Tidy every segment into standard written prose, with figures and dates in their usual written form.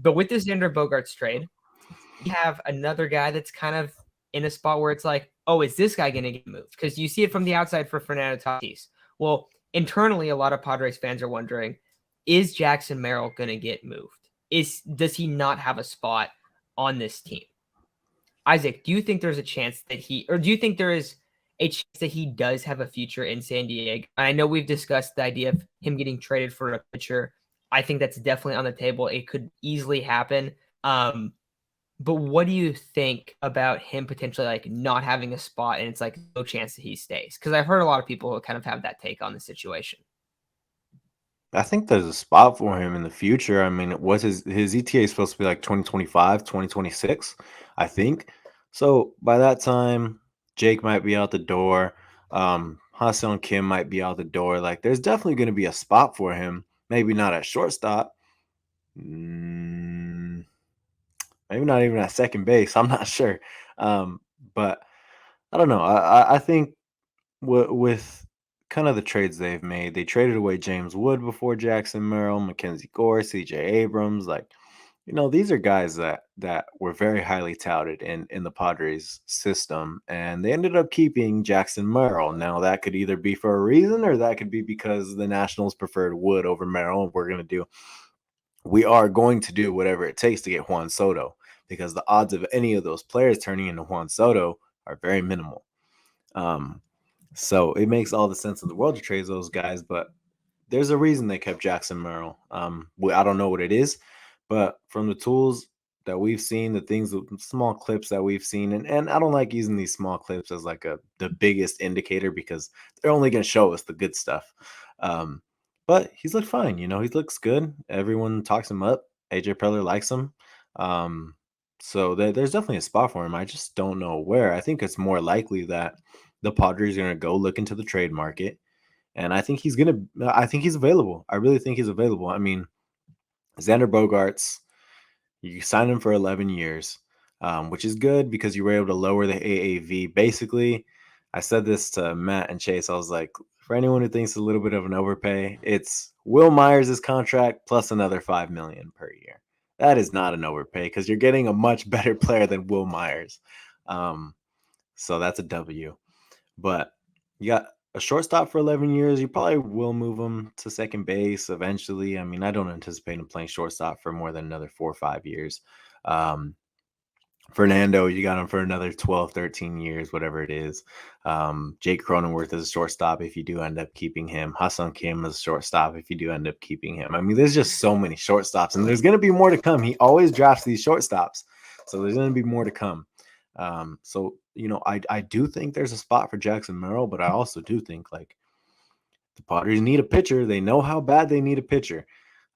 But with this Xander Bogaerts trade, you have another guy that's kind of in a spot where it's like, oh, is this guy going to get moved? Because you see it from the outside for Fernando Tatis. Well, internally, a lot of Padres fans are wondering, is Jackson Merrill going to get moved? Does he not have a spot on this team? Isaac, do you think there's a chance that do you think there is a chance that he does have a future in San Diego? I know we've discussed the idea of him getting traded for a pitcher. I think that's definitely on the table. It could easily happen. But what do you think about him potentially like not having a spot and it's like no chance that he stays? Because I've heard a lot of people who kind of have that take on the situation. I think there's a spot for him in the future. I mean, what's his ETA is supposed to be like 2025, 2026, I think. So by that time, Jake might be out the door. Ha-seong Kim might be out the door. Like, there's definitely going to be a spot for him. Maybe not at shortstop. Maybe not even at second base. I'm not sure. But I don't know. I think with kind of the trades they've made, they traded away James Wood before Jackson Merrill, Mackenzie Gore, CJ Abrams. Like, these are guys that were very highly touted in the Padres system, and they ended up keeping Jackson Merrill. Now, that could either be for a reason or that could be because the Nationals preferred Wood over Merrill, and we are going to do whatever it takes to get Juan Soto, because the odds of any of those players turning into Juan Soto are very minimal. So it makes all the sense in the world to trade those guys, but there's a reason they kept Jackson Merrill. I don't know what it is, but from the tools that we've seen, the small clips that we've seen, and I don't like using these small clips as like the biggest indicator because they're only going to show us the good stuff. But he's looked fine. He looks good. Everyone talks him up. AJ Preller likes him. So there's definitely a spot for him. I just don't know where. I think it's more likely that the Padres are going to go look into the trade market. And I think he's available. I really think he's available. I mean, Xander Bogaerts, you signed him for 11 years, which is good because you were able to lower the AAV. Basically, I said this to Matt and Chase. I was like, for anyone who thinks it's a little bit of an overpay, it's Will Myers' contract plus another $5 million per year. That is not an overpay because you're getting a much better player than Will Myers. So that's a W. But you got a shortstop for 11 years. You probably will move him to second base eventually. I mean, I don't anticipate him playing shortstop for more than another 4 or 5 years. Fernando, you got him for another 12, 13 years, whatever it is. Jake Cronenworth is a shortstop if you do end up keeping him. Ha-seong Kim is a shortstop if you do end up keeping him. I mean, there's just so many shortstops, and there's going to be more to come. He always drafts these shortstops, so there's going to be more to come. I do think there's a spot for Jackson Merrill, but I also do think like the Padres need a pitcher. They know how bad they need a pitcher.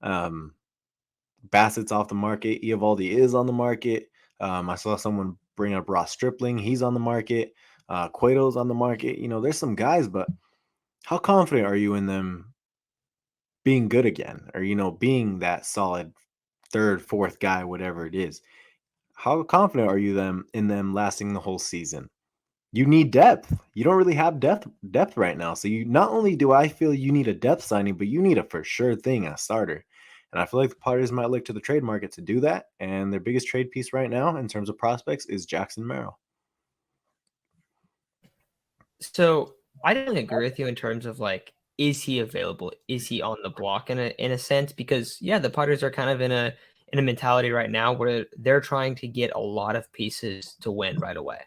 Bassett's off the market. Eovaldi is on the market. I saw someone bring up Ross Stripling. He's on the market. Cueto's on the market. There's some guys, but how confident are you in them being good again, or being that solid third, fourth guy, whatever it is? How confident are you in them lasting the whole season? You need depth. You don't really have depth right now. So not only do I feel you need a depth signing, but you need a for sure thing as starter. And I feel like the Padres might look to the trade market to do that. And their biggest trade piece right now in terms of prospects is Jackson Merrill. So I definitely agree with you in terms of like, is he available? Is he on the block in a sense? Because yeah, the Padres are kind of in a mentality right now where they're trying to get a lot of pieces to win right away.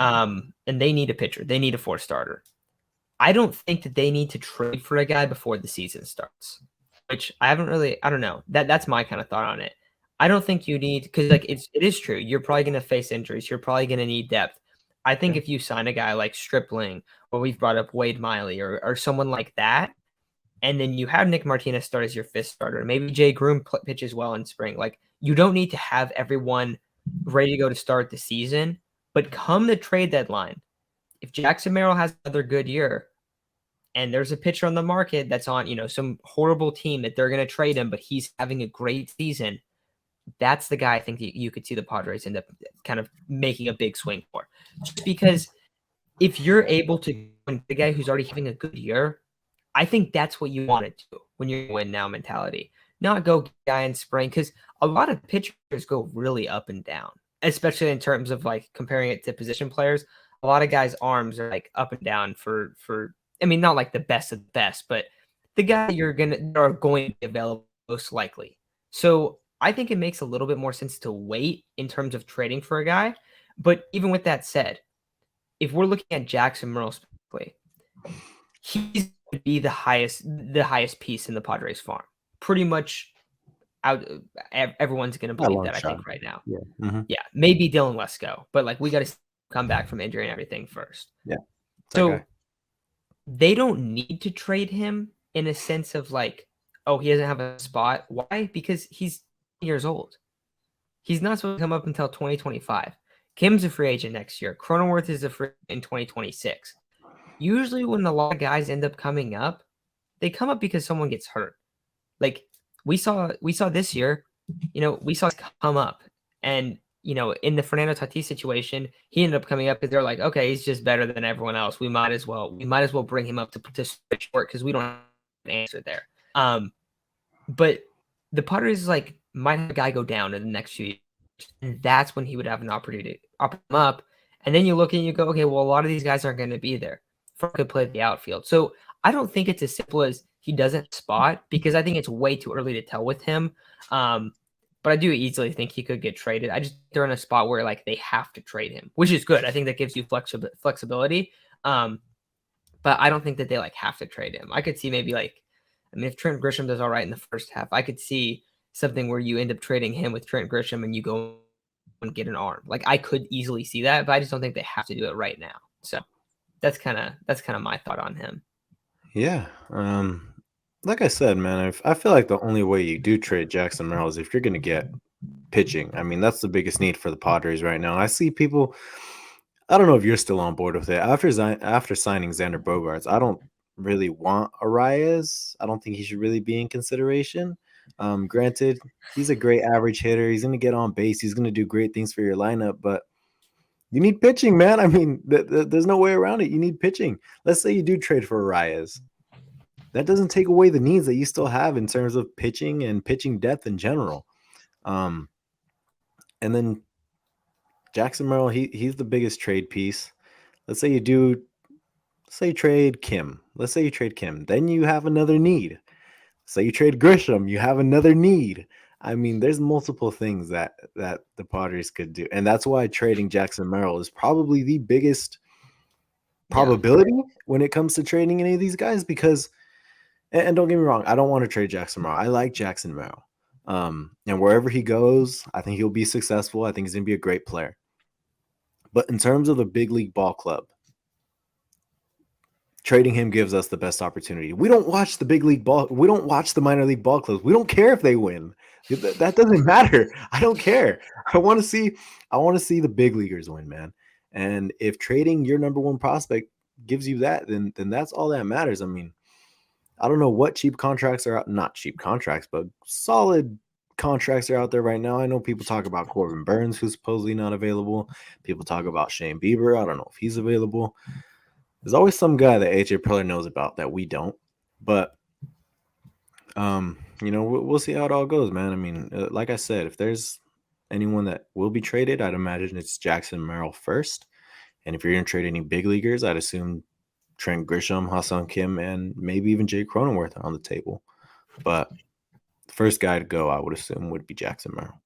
And they need a pitcher. They need a fourth starter. I don't think that they need to trade for a guy before the season starts, which I don't know. That's my kind of thought on it. I don't think you need, because like it is true. You're probably going to face injuries. You're probably going to need depth. I think if you sign a guy like Stripling, or we've brought up Wade Miley or someone like that, and then you have Nick Martinez start as your fifth starter, maybe Jay Groom pitches well in spring. Like, you don't need to have everyone ready to go to start the season, but come the trade deadline, if Jackson Merrill has another good year and there's a pitcher on the market that's on, some horrible team that they're going to trade him, but he's having a great season, that's the guy I think you could see the Padres end up kind of making a big swing for. Just because if you're able to win the guy who's already having a good year, I think that's what you want to do when you're win now mentality. not go guy in spring, because a lot of pitchers go really up and down, especially in terms of like comparing it to position players. A lot of guys' arms are like up and down for I mean, not like the best of the best, but the guy are going to be available most likely. So I think it makes a little bit more sense to wait in terms of trading for a guy. But even with that said, if we're looking at Jackson Merrill specifically, he's going to be the highest piece in the Padres farm. Pretty much out everyone's going to Not a believe long that, I shot. think, right now. Yeah. Mm-hmm. Yeah, maybe Dylan Lesko, but like we got to come back from injury and everything first. Yeah. So they don't need to trade him in a sense of like, oh, he doesn't have a spot. Why? Because he's years old. He's not supposed to come up until 2025. Kim's a free agent next year. Cronenworth is a free in 2026. Usually when a lot of guys end up coming up, they come up because someone gets hurt. Like we saw this year, we saw come up, and in the Fernando Tatis situation, he ended up coming up because they're like, okay, he's just better than everyone else. We might as well bring him up to switch work because we don't have an answer there. But the Padres is like might have a guy go down in the next few years, and that's when he would have an opportunity to up him up. And then you look and you go, okay, well, a lot of these guys aren't going to be there. Frank could play the outfield. So I don't think it's as simple as he doesn't spot, because I think it's way too early to tell with him. But I do easily think he could get traded. I just they're in a spot where like they have to trade him, which is good. I think that gives you flexibility. But I don't think that they like have to trade him. I could see maybe like, I mean, if Trent Grisham does all right in the first half, I could see something where you end up trading him with Trent Grisham and you go and get an arm. Like I could easily see that, but I just don't think they have to do it right now. So that's kind of my thought on him. Yeah. Like I said, man, I feel like the only way you do trade Jackson Merrill is if you're going to get pitching. I mean, that's the biggest need for the Padres right now. I see people. I don't know if you're still on board with it. After signing Xander Bogaerts, I don't really want Arias. I don't think he should really be in consideration. Granted, he's a great average hitter. He's going to get on base. He's going to do great things for your lineup, but you need pitching, man. I mean, there's no way around it. You need pitching. Let's say you do trade for Arias. That doesn't take away the needs that you still have in terms of pitching and pitching depth in general. And then Jackson Merrill, he's the biggest trade piece. Let's say you trade Kim. Let's say you trade Kim. Then you have another need. Say you trade Grisham, you have another need. I mean, there's multiple things that the Padres could do. And that's why trading Jackson Merrill is probably the biggest probability when it comes to trading any of these guys, because and don't get me wrong, I don't want to trade Jackson Merrill. I like Jackson Merrill. And wherever he goes, I think he'll be successful. I think he's going to be a great player. But in terms of the big league ball club, trading him gives us the best opportunity. We don't watch the big league ball. We don't watch the minor league ball clubs. We don't care if they win. That doesn't matter. I don't care. I want to see the big leaguers win, man. And if trading your number one prospect gives you that, then that's all that matters. I mean, I don't know what cheap contracts are out, not cheap contracts, but solid contracts are out there right now. I know people talk about Corbin Burns, who's supposedly not available. People talk about Shane Bieber. I don't know if he's available. There's always some guy that AJ Preller knows about that we don't. But, we'll see how it all goes, man. I mean, like I said, if there's anyone that will be traded, I'd imagine it's Jackson Merrill first. And if you're going to trade any big leaguers, I'd assume Trent Grisham, Ha-seong Kim, and maybe even Jay Cronenworth are on the table. But the first guy to go, I would assume, would be Jackson Merrill.